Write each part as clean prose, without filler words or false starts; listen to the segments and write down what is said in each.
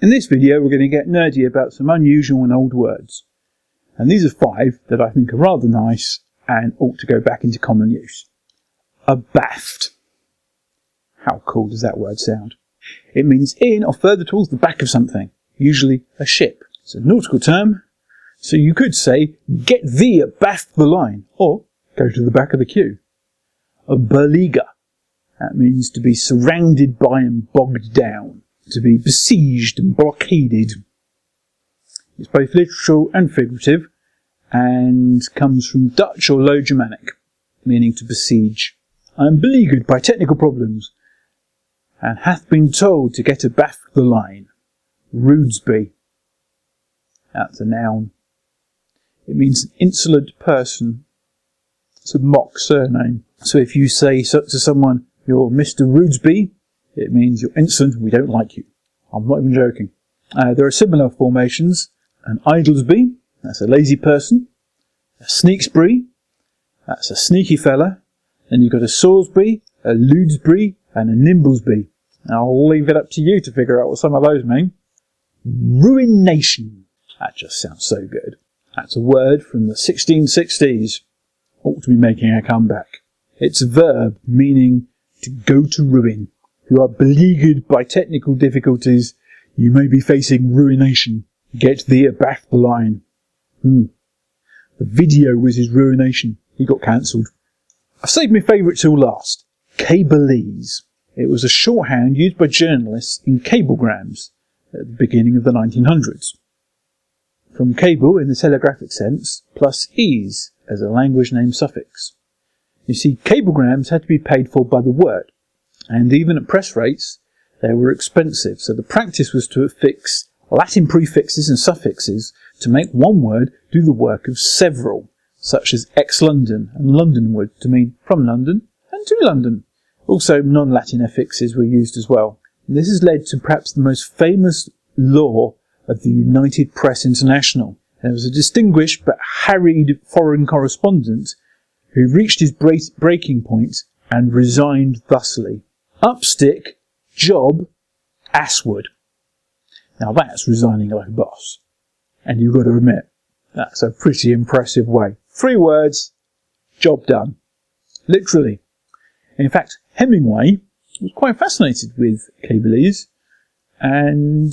In this video we're going to get nerdy about some unusual and old words. And these are 5 that I think are rather nice and ought to go back into common use. Abaft. How cool does that word sound? It means in or further towards the back of something, usually a ship. It's a nautical term, so you could say, get thee abaft the line, or go to the back of the queue. A beleaguer. That means to be surrounded by and bogged down, to be besieged and blockaded. It's both literal and figurative, and comes from Dutch or Low Germanic, meaning to besiege. I am beleaguered by technical problems, and hath been told to get abaft the line. Rudesby. That's a noun. It means an insolent person. It's a mock surname. So if you say to someone, you're Mr. Rudesby, it means you're insolent and we don't like you. I'm not even joking. There are similar formations. An idlesby, that's a lazy person. A sneaksby, that's a sneaky fella. Then you've got a sawsby, a ludesby, and a nimblesby. I'll leave it up to you to figure out what some of those mean. Ruination. That just sounds so good. That's a word from the 1660s. Ought to be making a comeback. It's a verb meaning to go to ruin. If you are beleaguered by technical difficulties, you may be facing ruination. Get thee abaft the line. The video was his ruination. He got cancelled. I've saved my favourite till last. Cablese. It was a shorthand used by journalists in cablegrams at the beginning of the 1900s. From cable in the telegraphic sense, plus "-ese" as a language name suffix. You see, cablegrams had to be paid for by the word, and even at press rates, they were expensive, so the practice was to affix Latin prefixes and suffixes to make one word do the work of several, such as ex-London and Londonward to mean from London and to London. Also, non-Latin affixes were used as well. And this has led to perhaps the most famous law of the United Press International. There was a distinguished but harried foreign correspondent who reached his breaking point and resigned thusly. Upstick, job, assward. Now that's resigning like a boss. And you've got to admit, that's a pretty impressive way. 3 words, job done. Literally. In fact, Hemingway was quite fascinated with cablese, and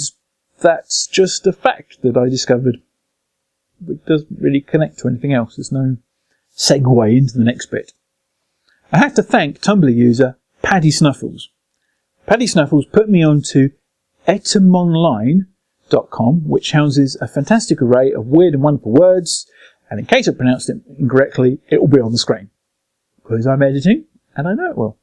that's just a fact that I discovered. It doesn't really connect to anything else. There's no segue into the next bit. I have to thank Tumblr user Paddy Snuffles. Paddy Snuffles put me onto etymonline.com, which houses a fantastic array of weird and wonderful words, and in case I pronounced it incorrectly, it will be on the screen. Because I'm editing, and I know it will.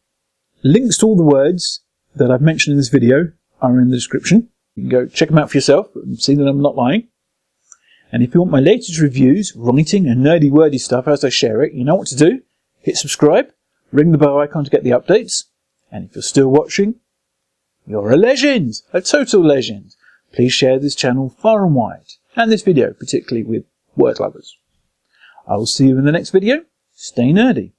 Links to all the words that I've mentioned in this video are in the description. You can go check them out for yourself and see that I'm not lying. And if you want my latest reviews, writing and nerdy wordy stuff as I share it, you know what to do. Hit subscribe, ring the bell icon to get the updates. And if you're still watching, you're a legend, a total legend. Please share this channel far and wide, and this video particularly with word lovers. I will see you in the next video. Stay nerdy.